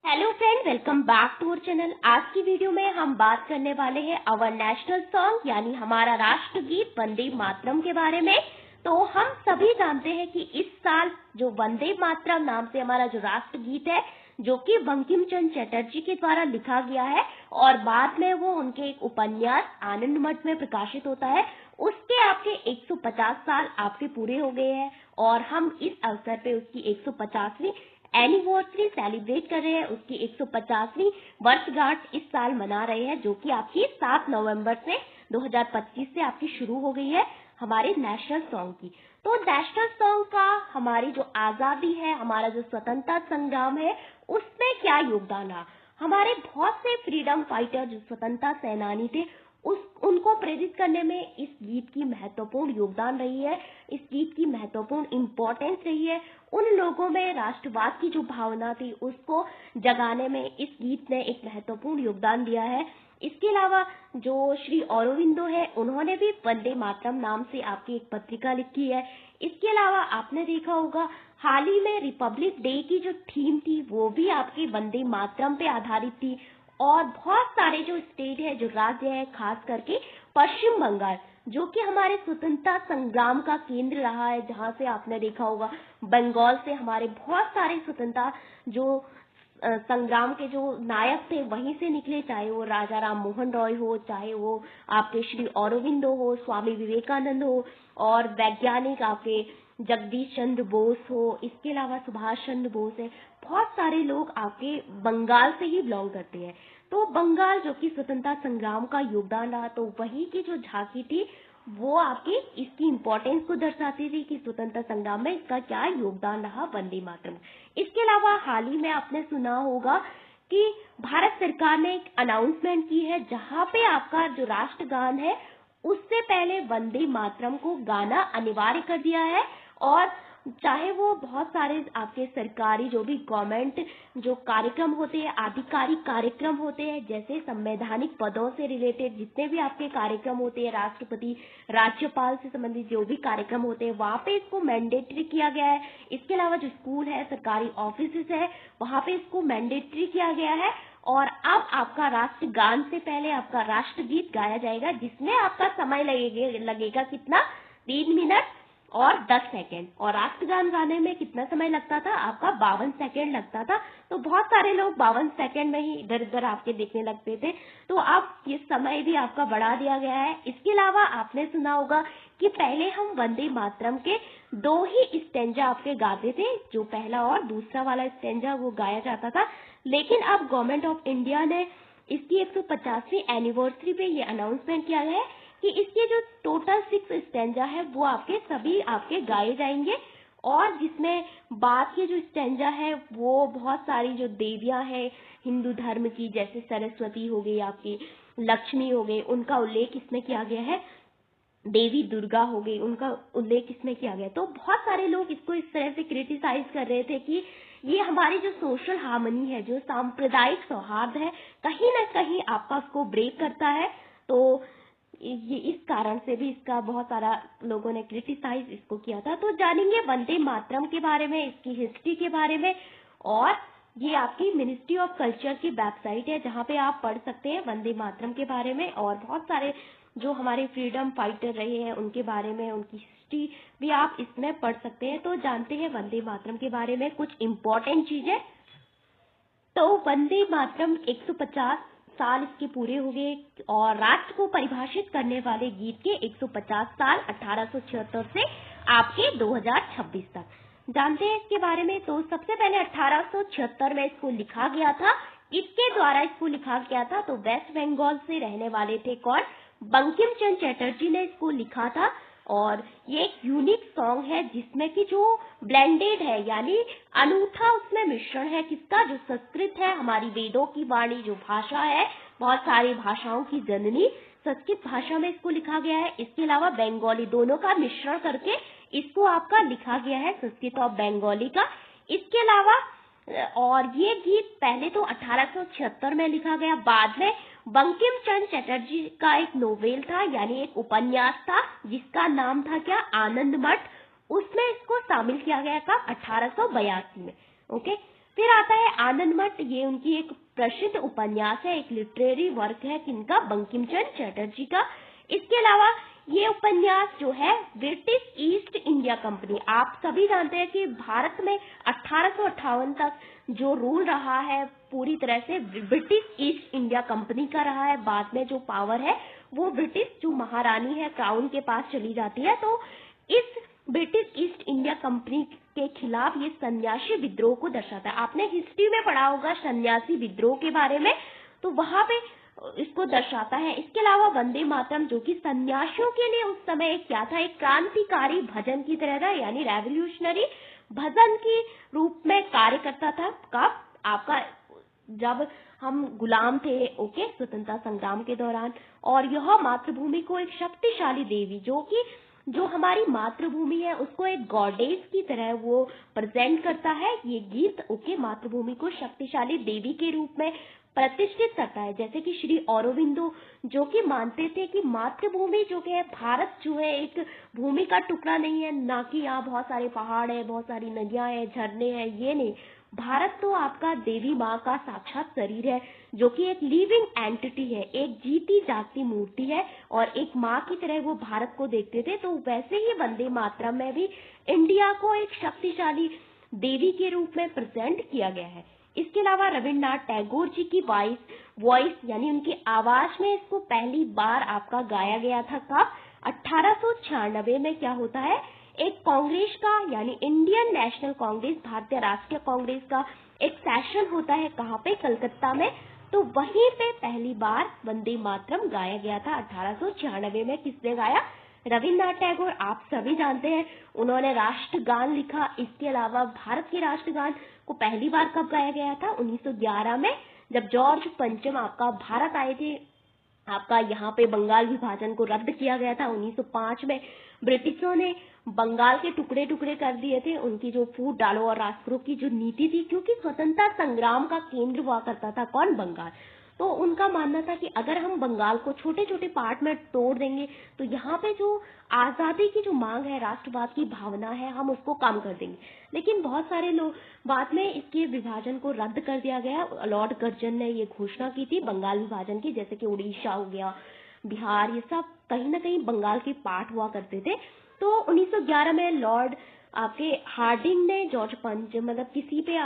Hello friend, welcome back to our channel. आज की video में हम बात करने वाले हैं अवर नेशनल सॉन्ग यानी हमारा राष्ट्रगीत वंदे मातरम के बारे में। तो हम सभी जानते हैं कि इस साल जो वंदे मातरम नाम से हमारा जो राष्ट्रगीत है, जो कि बंकिम चंद्र चटर्जी के द्वारा लिखा गया है और बाद में वो उनके एक उपन्यास आनंद मठ में प्रकाशित होता है, उसके आपके 150 साल आपके पूरे हो गए हैं और हम इस अवसर पे उसकी 150वीं एनिवर्सरी सेलिब्रेट कर रहे हैं। उसकी 150वीं वर्षगांठ इस साल मना रहे हैं, जो कि आपकी 7 नवंबर से 2025 से आपकी शुरू हो गई है हमारे नेशनल सॉन्ग की। तो नेशनल सॉन्ग का हमारी जो आजादी है, हमारा जो स्वतंत्रता संग्राम है, उसमें क्या योगदान रहा। हमारे बहुत से फ्रीडम फाइटर जो स्वतंत्रता सेनानी थे, उनको प्रेरित करने में इस गीत की महत्वपूर्ण योगदान रही है, इस गीत की महत्वपूर्ण इम्पोर्टेंस रही है। उन लोगों में राष्ट्रवाद की जो भावना थी, उसको जगाने में इस गीत ने एक महत्वपूर्ण योगदान दिया है। इसके अलावा जो श्री औरोबिंदो है, उन्होंने भी वंदे मातरम नाम से आपकी एक पत्रिका लिखी है। इसके अलावा आपने देखा होगा हाल ही में रिपब्लिक डे की जो थीम थी, वो भी आपकी वंदे मातरम पे आधारित थी। और बहुत सारे जो स्टेट है, जो राज्य है, खास करके पश्चिम बंगाल, जो कि हमारे स्वतंत्रता संग्राम का केंद्र रहा है, जहां से आपने देखा होगा बंगाल से हमारे बहुत सारे स्वतंत्रता जो संग्राम के जो नायक थे वहीं से निकले, चाहे वो राजा राम मोहन रॉय हो, चाहे वो आपके श्री औरोबिंदो हो, स्वामी विवेकानंद हो, और वैज्ञानिक आपके जगदीश चंद्र बोस हो, इसके अलावा सुभाष चंद्र बोस है। बहुत सारे लोग आपके बंगाल से ही बिलोंग करते हैं। तो बंगाल जो कि स्वतंत्रता संग्राम का योगदान रहा, तो वही की जो झांकी थी वो आपकी इसकी इम्पोर्टेंस को दर्शाती थी कि स्वतंत्रता संग्राम में इसका क्या योगदान रहा वंदे मातरम। इसके अलावा हाल ही में आपने सुना होगा कि भारत सरकार ने एक अनाउंसमेंट की है, जहां पे आपका जो राष्ट्रगान है उससे पहले वंदे मातरम को गाना अनिवार्य कर दिया है। और चाहे वो बहुत सारे आपके सरकारी जो भी गवर्नमेंट जो कार्यक्रम होते हैं, आधिकारिक कार्यक्रम होते हैं, जैसे संवैधानिक पदों से रिलेटेड जितने भी आपके कार्यक्रम होते हैं, राष्ट्रपति राज्यपाल से संबंधित जो भी कार्यक्रम होते हैं, वहां पे इसको मैंडेटरी किया गया है। इसके अलावा जो स्कूल है, सरकारी ऑफिस है, वहां पे इसको मैंडेटरी किया गया है। और अब आपका राष्ट्रगान से पहले आपका राष्ट्रगीत गाया जाएगा, जिसमें आपका समय लगेगा कितना, 3 मिनट और 10 सेकेंड। और राष्ट्रगान गाने में कितना समय लगता था, आपका 52 सेकेंड लगता था। तो बहुत सारे लोग 52 सेकेंड में ही इधर उधर आपके देखने लगते थे, तो अब ये समय भी आपका बढ़ा दिया गया है। इसके अलावा आपने सुना होगा कि पहले हम वंदे मातरम के 2 ही स्टेंजा आपके गाते थे, जो पहला और दूसरा वाला स्टेंजा वो गाया जाता था। लेकिन अब गवर्नमेंट ऑफ इंडिया ने इसकी 150वीं एनिवर्सरी पे ये अनाउंसमेंट किया है कि इसके जो टोटल 6 स्टेंजा है वो आपके सभी आपके गाए जाएंगे। और जिसमें बाद के जो स्टेंजा है वो बहुत सारी जो देवियां हैं हिंदू धर्म की, जैसे सरस्वती हो गई, आपकी लक्ष्मी हो गई, उनका उल्लेख इसमें किया गया है। देवी दुर्गा हो गई, उनका उल्लेख इसमें किया गया। तो बहुत सारे लोग इसको इस तरह से क्रिटिसाइज कर रहे थे कि ये हमारी जो सोशल हार्मनी है, जो सांप्रदायिक सौहार्द है, कहीं ना कहीं आपका उसको ब्रेक करता है। तो ये इस कारण से भी इसका बहुत सारा लोगों ने क्रिटिसाइज इसको किया था। तो जानेंगे वंदे मातरम के बारे में, इसकी हिस्ट्री के बारे में। और ये आपकी मिनिस्ट्री ऑफ कल्चर की वेबसाइट है, जहाँ पे आप पढ़ सकते हैं वंदे मातरम के बारे में, और बहुत सारे जो हमारे फ्रीडम फाइटर रहे हैं उनके बारे में, उनकी हिस्ट्री भी आप इसमें पढ़ सकते हैं। तो जानते हैं वंदे मातरम के बारे में कुछ इम्पोर्टेंट चीजें। तो वंदे मातरम 150 साल इसके पूरे हो गए और राष्ट्र को परिभाषित करने वाले गीत के 150 साल 1876 से आपके 2026 तक। जानते हैं इसके बारे में। तो सबसे पहले 1876 में इसको लिखा गया था, किसके द्वारा इसको लिखा गया था, तो वेस्ट बंगाल से रहने वाले थे कौन, बंकिम चंद्र चटर्जी ने इसको लिखा था। और ये एक यूनिक सॉन्ग है जिसमें कि जो ब्लेंडेड है, यानी अनूठा उसमें मिश्रण है, किसका, जो संस्कृत है, हमारी वेदों की वाणी जो भाषा है, बहुत सारी भाषाओं की जननी, संस्कृत भाषा में इसको लिखा गया है। इसके अलावा बंगाली, दोनों का मिश्रण करके इसको आपका लिखा गया है, संस्कृत और बंगाली का। इसके अलावा और ये गीत पहले तो 1876 में लिखा गया, बाद में बंकिम चंद्र चटर्जी का एक नोवेल था, यानी एक उपन्यास था, जिसका नाम था क्या, आनंद मठ, उसमें इसको शामिल किया गया था 1882 में। ओके, फिर आता है आनंद मठ, ये उनकी एक प्रसिद्ध उपन्यास है, एक लिटरेरी वर्क है किनका, बंकिम चंद्र चटर्जी का। इसके अलावा ये उपन्यास जो है ब्रिटिश ईस्ट इंडिया कंपनी, आप सभी जानते हैं कि भारत में 1858 तक जो रूल रहा है पूरी तरह से ब्रिटिश ईस्ट इंडिया कंपनी का रहा है। बाद में जो पावर है वो ब्रिटिश जो महारानी है क्राउन के पास चली जाती है। तो इस ब्रिटिश ईस्ट इंडिया कंपनी के खिलाफ ये सन्यासी विद्रोह को दर्शाता है। आपने हिस्ट्री में पढ़ा होगा सन्यासी विद्रोह के बारे में, तो वहां पे इसको दर्शाता है। इसके अलावा वंदे मातरम जो कि सन्यासियों के लिए उस समय क्या था, एक क्रांतिकारी भजन की तरह था, यानी रेवोल्यूशनरी भजन के रूप में कार्य करता था। कब आपका जब हम गुलाम थे, ओके, स्वतंत्रता संग्राम के दौरान। और यह मातृभूमि को एक शक्तिशाली देवी जो हमारी मातृभूमि है उसको एक गॉडेस की तरह वो प्रेजेंट करता है ये गीत, ओके, मातृभूमि को शक्तिशाली देवी के रूप में प्रतिष्ठित करता है। जैसे कि श्री औरोबिंदो जो कि मानते थे कि मातृभूमि जो है भारत जो है एक भूमि का टुकड़ा नहीं है, ना कि यहाँ बहुत सारे पहाड़ है, बहुत सारी नदियां हैं, झरने हैं, ये नहीं। भारत तो आपका देवी माँ का साक्षात शरीर है जो कि एक लिविंग एंटिटी है, एक जीती जागती मूर्ति है और एक माँ की तरह वो भारत को देखते थे। तो वैसे ही वंदे मातरम में भी इंडिया को एक शक्तिशाली देवी के रूप में प्रेजेंट किया गया है। इसके अलावा रविन्द्रनाथ टैगोर जी की वॉइस यानी उनकी आवाज में इसको पहली बार आपका गाया गया था। कब? 1896 में क्या होता है, एक कांग्रेस का यानी इंडियन नेशनल कांग्रेस, भारतीय राष्ट्रीय कांग्रेस का एक सेशन होता है, कहाँ पे, कलकत्ता में। तो वहीं पे पहली बार वंदे मातरम गाया गया था 1896 में। किसने गाया? रविन्द्रनाथ टैगोर। आप सभी जानते हैं उन्होंने राष्ट्रगान लिखा। इसके अलावा भारत के राष्ट्रगान को पहली बार कब गाया गया था? 1911 में, जब जॉर्ज पंचम आपका भारत आए थे। आपका यहाँ पे बंगाल विभाजन को रद्द किया गया था 1905 में। ब्रिटिशों ने बंगाल के टुकड़े टुकड़े कर दिए थे, उनकी जो फूट डालो और राष्ट्रों की जो नीति थी, क्योंकि स्वतंत्रता संग्राम का केंद्र हुआ करता था कौन? बंगाल। तो उनका मानना था कि अगर हम बंगाल को छोटे छोटे पार्ट में तोड़ देंगे तो यहाँ पे जो आजादी की जो मांग है, राष्ट्रवाद की भावना है, हम उसको कम कर देंगे। लेकिन बहुत सारे लोग बाद में इसके विभाजन को रद्द कर दिया गया। लॉर्ड कर्जन ने ये घोषणा की थी बंगाल विभाजन की, जैसे कि उड़ीसा हो गया, बिहार, ये सब कहीं ना कहीं बंगाल के पार्ट हुआ करते थे। तो 1911 में लॉर्ड आपके हार्डिंग ने जॉर्ज पंच मतलब किसी पे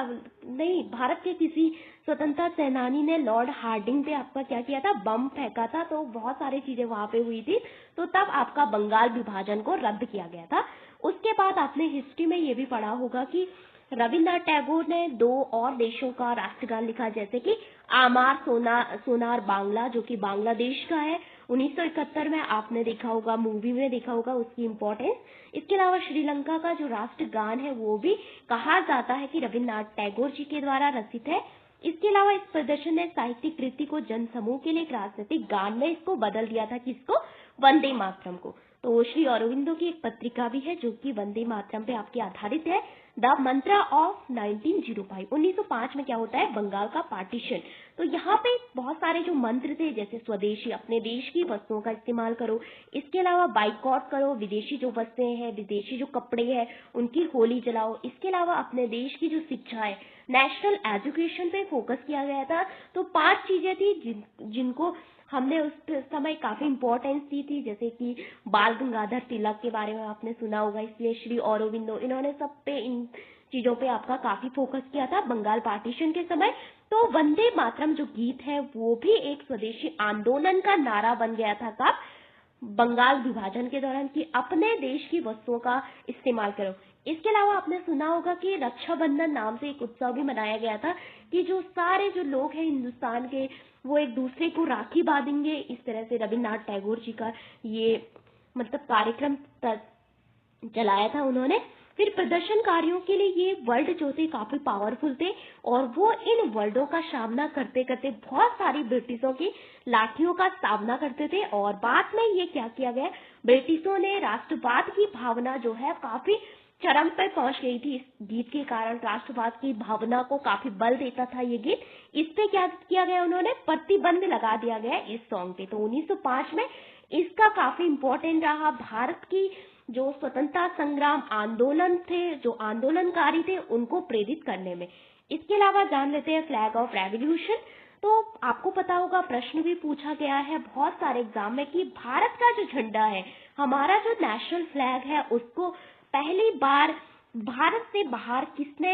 नहीं, भारत के किसी स्वतंत्रता सेनानी ने लॉर्ड हार्डिंग पे आपका क्या किया था, बम फेंका था। तो बहुत सारी चीजें वहां पे हुई थी। तो तब आपका बंगाल विभाजन को रद्द किया गया था। उसके बाद आपने हिस्ट्री में ये भी पढ़ा होगा कि रविन्द्रनाथ टैगोर ने 2 और देशों का राष्ट्रगान लिखा, जैसे कि आमार सोनार बांग्ला जो कि बांग्लादेश का है। 1971 में आपने देखा होगा, मूवी में देखा होगा उसकी इम्पोर्टेंस। इसके अलावा श्रीलंका का जो राष्ट्रगान है वो भी कहा जाता है कि रविन्द्रनाथ टैगोर जी के द्वारा रचित है। इसके अलावा इस प्रदर्शन ने साहित्यिक कृति को जन समूह के लिए एक राजनीतिक गान में इसको बदल दिया था। किसको? वंदे मातरम को। तो श्री अरविंदो की एक पत्रिका भी है जो कि वंदे मातरम पे आपकी आधारित है, द मंत्रा ऑफ 1905। 1905 में क्या होता है, बंगाल का पार्टीशन। तो यहाँ पे बहुत सारे जो मंत्र थे, जैसे स्वदेशी, अपने देश की वस्तुओं का इस्तेमाल करो। इसके अलावा बाइकआउट करो, विदेशी जो वस्तुएं हैं, विदेशी जो कपड़े हैं उनकी होली जलाओ। इसके अलावा अपने देश की जो शिक्षा है, नेशनल एजुकेशन पे फोकस किया गया था। तो 5 चीजें थी जिनको हमने उस समय काफी इंपॉर्टेंस दी थी, जैसे कि बाल गंगाधर तिलक के बारे में आपने सुना होगा, इसलिए श्री औरोबिंदो, इन्होंने सब पे इन चीजों पे आपका काफी फोकस किया था बंगाल पार्टीशन के समय। तो वंदे मातरम जो गीत है वो भी एक स्वदेशी आंदोलन का नारा बन गया था। कब? बंगाल विभाजन के दौरान, कि अपने देश की वस्तुओं का इस्तेमाल करो। इसके अलावा आपने सुना होगा कि रक्षाबंधन नाम से एक उत्सव भी मनाया गया था, कि जो सारे जो लोग हैं हिंदुस्तान के वो एक दूसरे को राखी बांधेंगे। इस तरह से रविन्द्रनाथ टैगोर जी का ये मतलब कार्यक्रम चलाया था उन्होंने। फिर प्रदर्शनकारियों के लिए ये वर्ड जो थे काफी पावरफुल थे और वो इन वर्डों का सामना करते करते बहुत सारी ब्रिटिशों की लाठियों का सामना करते थे। और बाद में ये क्या किया गया, ब्रिटिशों ने राष्ट्रवाद की भावना जो है काफी चरम पर पहुंच गई थी। इस गीत के कारण राष्ट्रवाद की भावना को काफी बल देता था ये गीत। इस पे क्या किया गया, उन्होंने प्रतिबंध लगा दिया गया इस सॉन्ग पे। तो 1905 में इसका काफी इम्पोर्टेंट रहा। भारत की जो स्वतंत्रता संग्राम आंदोलन थे, जो आंदोलनकारी थे, उनको प्रेरित करने में। इसके अलावा जान लेते हैं फ्लैग ऑफ रेवोल्यूशन। तो आपको पता होगा, प्रश्न भी पूछा गया है बहुत सारे एग्जाम में कि भारत का जो झंडा है, हमारा जो नेशनल फ्लैग है, उसको पहली बार भारत से बाहर किसने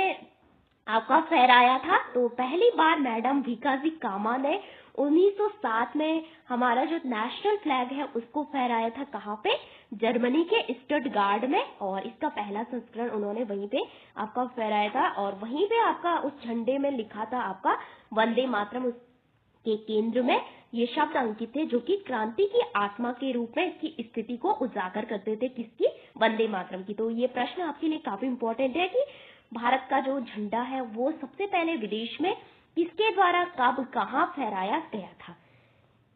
आपका फहराया था? तो पहली बार मैडम भीकाजी कामा ने 1907 में हमारा जो नेशनल फ्लैग है उसको फहराया था। कहाँ पे? जर्मनी के स्टटगार्ड में। और इसका पहला संस्करण उन्होंने वहीं पे आपका फहराया था और वहीं पे आपका उस झंडे में लिखा था आपका वंदे मातरम। उसके केंद्र में ये शब्द अंकित थे जो कि क्रांति की आत्मा के रूप में इसकी स्थिति को उजागर करते थे। किसकी? वंदे मातरम की। तो ये प्रश्न आपके लिए काफी इंपॉर्टेंट है कि भारत का जो झंडा है वो सबसे पहले विदेश में किसके द्वारा कब कहाँ फहराया गया था।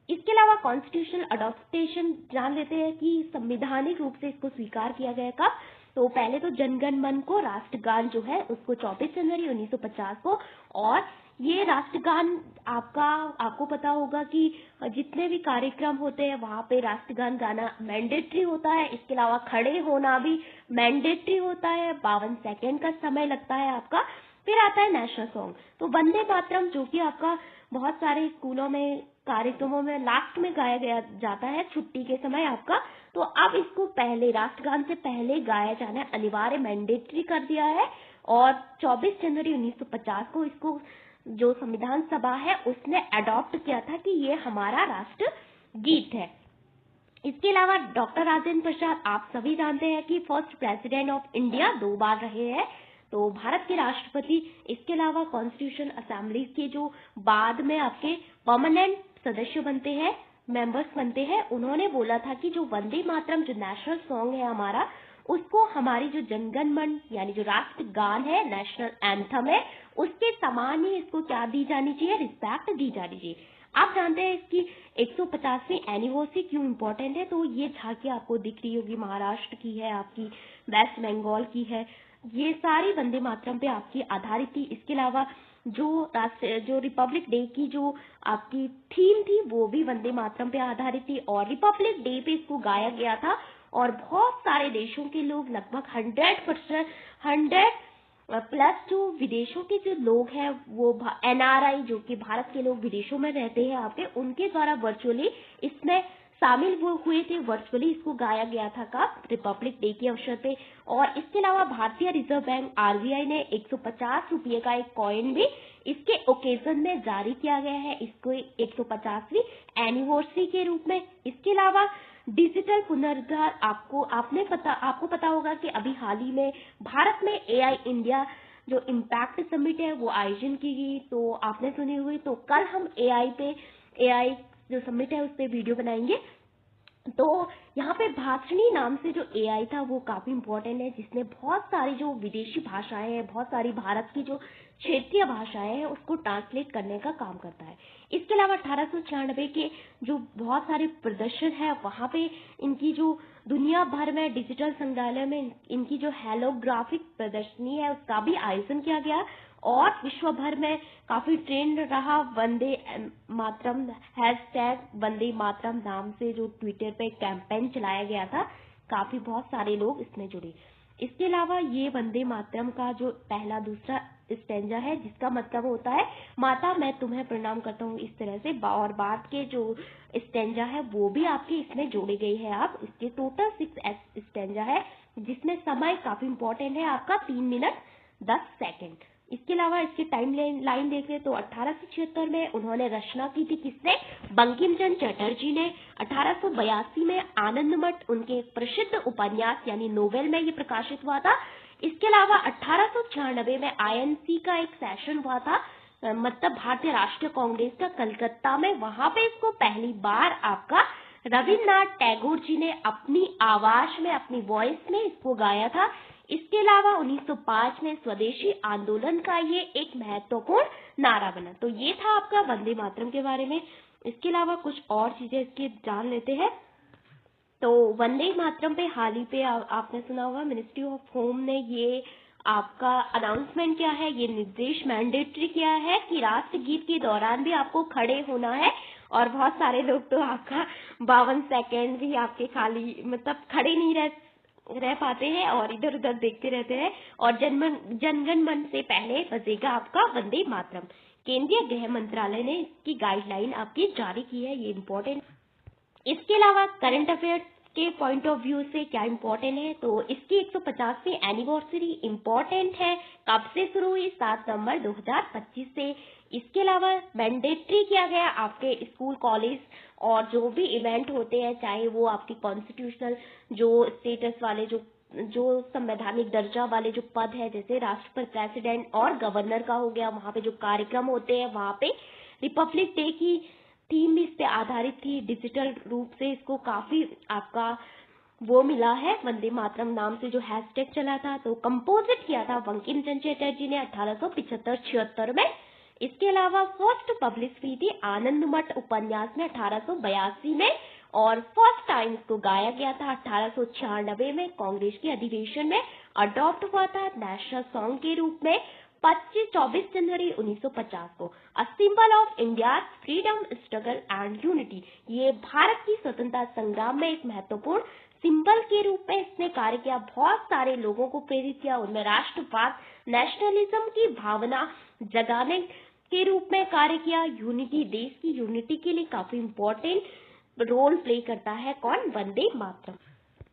इसके अलावा कॉन्स्टिट्यूशनल अडॉप्टेशन जान लेते हैं कि संवैधानिक रूप से इसको स्वीकार किया गया कब? तो पहले तो जनगण मन को राष्ट्रगान जो है उसको 24 जनवरी 1950 को। और ये राष्ट्रगान आपको पता होगा कि जितने भी कार्यक्रम होते हैं वहां पे राष्ट्रगान गाना मैंडेटरी होता है। इसके अलावा खड़े होना भी मैंडेटरी होता है। 52 सेकेंड का समय लगता है आपका। फिर आता है नेशनल सॉन्ग। तो वंदे मातरम जो कि आपका बहुत सारे स्कूलों में कार्यक्रमों में लास्ट में गाया गया जाता है छुट्टी के समय आपका। तो अब इसको पहले राष्ट्रगान से पहले गाया जाना अनिवार्य मैंडेटरी कर दिया है। और 24 जनवरी 1950 को इसको जो संविधान सभा है उसने अडॉप्ट किया था कि ये हमारा राष्ट्र गीत है। इसके अलावा डॉक्टर राजेंद्र प्रसाद आप सभी जानते हैं कि फर्स्ट प्रेसिडेंट ऑफ इंडिया 2 बार रहे हैं, तो भारत के राष्ट्रपति। इसके अलावा कॉन्स्टिट्यूशन असेंबली के जो बाद में आपके परमानेंट सदस्य बनते हैं, मेंबर्स बनते हैं, उन्होंने बोला था कि जो वंदे मातरम जो नेशनल सॉन्ग है हमारा, उसको हमारी जो जनगण मन यानी जो राष्ट्रगान है, नेशनल एंथम है, उसके समान ही इसको क्या दी जानी चाहिए? रिस्पेक्ट दी जानी चाहिए। आप जानते हैं इसकी 150वीं एनिवर्सरी क्यों इम्पोर्टेंट है? तो ये झांकी आपको दिख रही होगी, महाराष्ट्र की है, आपकी वेस्ट बंगाल की है, ये सारी वंदे मातरम पे आपकी आधारित थी। इसके अलावा जो रिपब्लिक डे की जो आपकी थीम थी वो भी वंदे मातरम पे आधारित थी और रिपब्लिक डे पे इसको गाया गया था। और बहुत सारे देशों के लोग, लगभग 100+ जो विदेशों के जो लोग हैं वो NRI जो कि भारत के लोग विदेशों में रहते हैं आपके, उनके द्वारा वर्चुअली इसमें शामिल हुए थे। वर्चुअली इसको गाया गया था कब? रिपब्लिक डे के अवसर पे। और इसके अलावा भारतीय रिजर्व बैंक RBI ने 150 रुपये का एक कॉइन भी इसके ओकेजन में जारी किया गया है, इसको 150वीं एनिवर्सरी के रूप में। इसके अलावा डिजिटल पुनरुद्धार आपको पता होगा कि अभी हाल ही में भारत में AI इंडिया जो इम्पैक्ट समिट है वो आयोजन की गई, तो आपने सुनी हुई। तो कल हम AI जो समिट है उस पर वीडियो बनाएंगे। तो यहाँ पे भाषणी नाम से जो AI था वो काफी इम्पोर्टेंट है, जिसने बहुत सारी जो विदेशी भाषाएं हैं, बहुत सारी भारत की जो क्षेत्रीय भाषाएं हैं उसको ट्रांसलेट करने का काम करता है। इसके अलावा 1896 के जो बहुत सारे प्रदर्शन है वहां पे इनकी जो दुनिया भर में डिजिटल संग्रहालय में इनकी जो हेलोग्राफिक प्रदर्शनी है उसका भी आयोजन किया गया। और विश्व भर में काफी ट्रेंड रहा वंदे मातरम, #वंदे मातरम नाम से जो ट्विटर पे कैंपेन चलाया गया था, काफी बहुत सारे लोग इसमें जुड़े। इसके अलावा ये वंदे मातरम का जो पहला दूसरा स्टेंजा है जिसका मतलब होता है माता मैं तुम्हें प्रणाम करता हूँ, इस तरह से। और बाद के जो स्टेंजा है वो भी आपके इसमें जोड़े गए हैं। आप इसके टोटल 6 स्टेंजा है जिसमें समय काफी इंपॉर्टेंट है आपका 3 मिनट 10 सेकेंड। इसके अलावा इसकी टाइम लाइन देखें तो 1876 में उन्होंने रचना की थी, किसने? बंकिम चंद्र चटर्जी ने। 1882 में आनंद मठ उनके प्रसिद्ध उपन्यास यानी नोवेल में ये प्रकाशित हुआ था। इसके अलावा 1896 में INC का एक सेशन हुआ था, मतलब भारतीय राष्ट्रीय कांग्रेस का, कलकत्ता में। वहां पे इसको पहली बार आपका रविन्द्रनाथ टैगोर जी ने अपनी आवाज में, अपनी वॉइस में इसको गाया था। इसके अलावा 1905 में स्वदेशी आंदोलन का ये एक महत्वपूर्ण नारा बना। तो ये था आपका वंदे मातरम के बारे में। इसके अलावा कुछ और चीजें इसके जान लेते हैं। तो वंदे मातरम पे हाल ही पे आपने सुना होगा मिनिस्ट्री ऑफ होम ने ये आपका अनाउंसमेंट किया है, ये निर्देश मैंडेटरी किया है कि राष्ट्रगीत के दौरान भी आपको खड़े होना है। और बहुत सारे लोग तो आपका 52 सेकेंड भी आपके खाली मतलब खड़े नहीं रह रह पाते हैं और इधर उधर देखते रहते हैं। और जनगण मन से पहले बजेगा आपका वंदे मातरम। केंद्रीय गृह मंत्रालय ने इसकी गाइडलाइन आपकी जारी की है, ये इम्पोर्टेंट। इसके अलावा करंट अफेयर्स के पॉइंट ऑफ व्यू से क्या इम्पोर्टेंट है, तो इसकी 150वीं एनिवर्सरी इम्पोर्टेंट है। कब से शुरू हुई? 7 नवंबर 2025 से। इसके अलावा मैंडेटरी किया गया आपके स्कूल कॉलेज और जो भी इवेंट होते हैं, चाहे वो आपकी कॉन्स्टिट्यूशनल जो स्टेटस वाले जो संवैधानिक दर्जा वाले जो पद है, जैसे राष्ट्रपति, प्रेसिडेंट और गवर्नर का हो गया, वहां पे जो कार्यक्रम होते हैं, वहां पे रिपब्लिक डे की थीम भी इस पे आधारित थी। डिजिटल रूप से इसको काफी आपका वो मिला है, वंदे मातरम नाम से जो हैशटैग चला था। तो कंपोजिट किया था बंकिम चंद्र चटर्जी ने 1875-76 में। इसके अलावा फर्स्ट पब्लिश हुई थी आनंद मठ उपन्यास में 1882 में, और फर्स्ट टाइम इसको गाया गया था 1896 में कांग्रेस के अधिवेशन में। अडॉप्ट हुआ था नेशनल सॉन्ग के रूप में 24 जनवरी 1950 को। A symbol of India freedom struggle and unity, ये भारत की स्वतंत्रता संग्राम में एक महत्वपूर्ण सिंबल के रूप में इसने कार्य किया। बहुत सारे लोगों को प्रेरित किया, उनमें राष्ट्रवाद, नेशनलिज्म की भावना जगाने के रूप में कार्य किया। यूनिटी, देश की यूनिटी के लिए काफी इम्पोर्टेंट रोल प्ले करता है कौन? वंदे मातरम।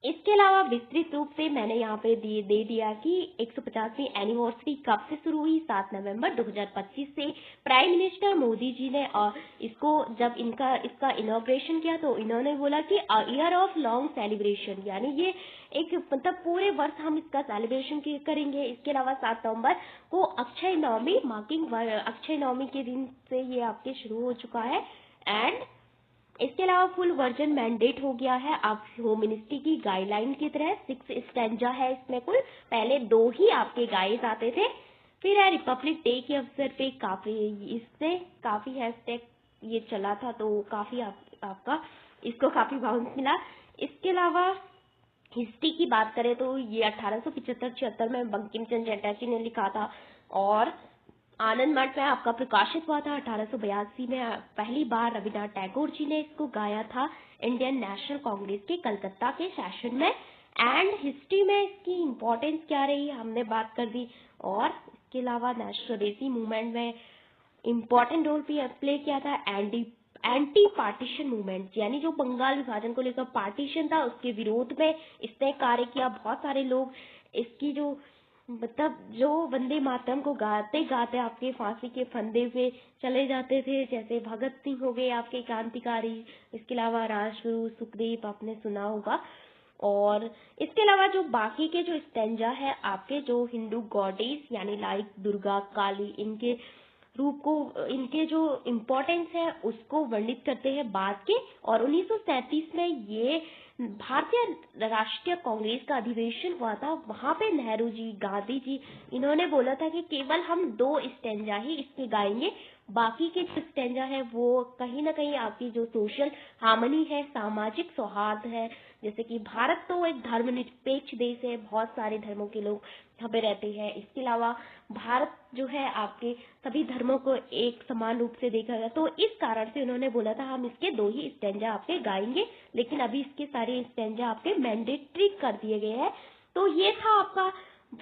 इसके अलावा विस्तृत रूप से मैंने यहाँ पे दे दिया कि 150वीं एनिवर्सरी कब से शुरू हुई? 7 नवंबर 2025 से। प्राइम मिनिस्टर मोदी जी ने इसको जब इसका इनॉग्रेशन किया तो इन्होंने बोला कि ईयर ऑफ लॉन्ग सेलिब्रेशन, यानी ये एक मतलब पूरे वर्ष हम इसका सेलिब्रेशन करेंगे। इसके अलावा 7 नवंबर को अक्षय नवमी मार्किंग अक्षय नवमी के दिन से ये आपके शुरू हो चुका है। एंड इसके अलावा फुल वर्जन मैंडेट हो गया है आप होम मिनिस्ट्री की गाइडलाइन की तरह। 6 स्टैंजा है इसमें कुल, पहले 2 ही आपके गाए जाते थे। फिर है रिपब्लिक डे के अवसर पे इससे काफी हैशटैग ये चला था, तो काफी आपका इसको काफी बाउंस मिला। इसके अलावा हिस्ट्री की बात करें तो ये 1875-76 में बंकिम चंद्र चटर्जी ने लिखा था, और आनंद मठ में आपका प्रकाशित हुआ था 1882 में। पहली बार रविन्द्रनाथ टैगोर जी ने इसको गाया था इंडियन नेशनल कांग्रेस के कलकत्ता के सेशन में। एंड हिस्ट्री में इसकी इम्पोर्टेंस क्या रही हमने बात कर दी। और इसके अलावा नेशनलिज्म मूवमेंट में इम्पोर्टेंट रोल प्ले किया था एंटी पार्टीशन मूवमेंट, यानी जो बंगाल विभाजन को लेकर पार्टीशन था उसके विरोध में इसने कार्य किया। बहुत सारे लोग इसकी जो मतलब जो वंदे मातरम को गाते गाते आपके फांसी के फंदे पे चले जाते थे, जैसे भगत सिंह हो गए आपके क्रांतिकारी। इसके अलावा राजगुरु सुखदेव आपने सुना होगा। और इसके अलावा जो बाकी के जो स्टैंजा है आपके जो हिंदू गॉडेस यानी लाइक दुर्गा, काली, इनके रूप को, इनके जो इम्पोर्टेंस है उसको वर्णित करते हैं बाद के। और 1937 में ये भारतीय राष्ट्रीय कांग्रेस का अधिवेशन हुआ था, वहां पे नेहरू जी, गांधी जी, इन्होंने बोला था कि केवल हम 2 स्टैंजा ही इसके गाएंगे, बाकी के जो स्टैंजा है वो कहीं ना कहीं आपकी जो सोशल हार्मनी है, सामाजिक सौहार्द है। जैसे कि भारत तो एक धर्मनिरपेक्ष देश है, बहुत सारे धर्मों के लोग यहाँ पे रहते हैं। इसके अलावा भारत जो है आपके सभी धर्मों को एक समान रूप से देखा गया, तो इस कारण से उन्होंने बोला था हम इसके 2 ही स्टैंजा आपके गाएंगे, लेकिन अभी इसके सारे स्टैंजा आपके मैंडेटरी कर दिए गए हैं। तो ये था आपका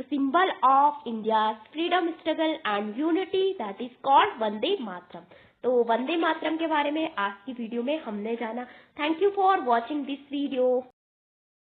symbol of India freedom struggle and unity, that is called Vande Mataram. तो वंदे मातरम के बारे में आज की वीडियो में हमने जाना। Thank you for watching this video.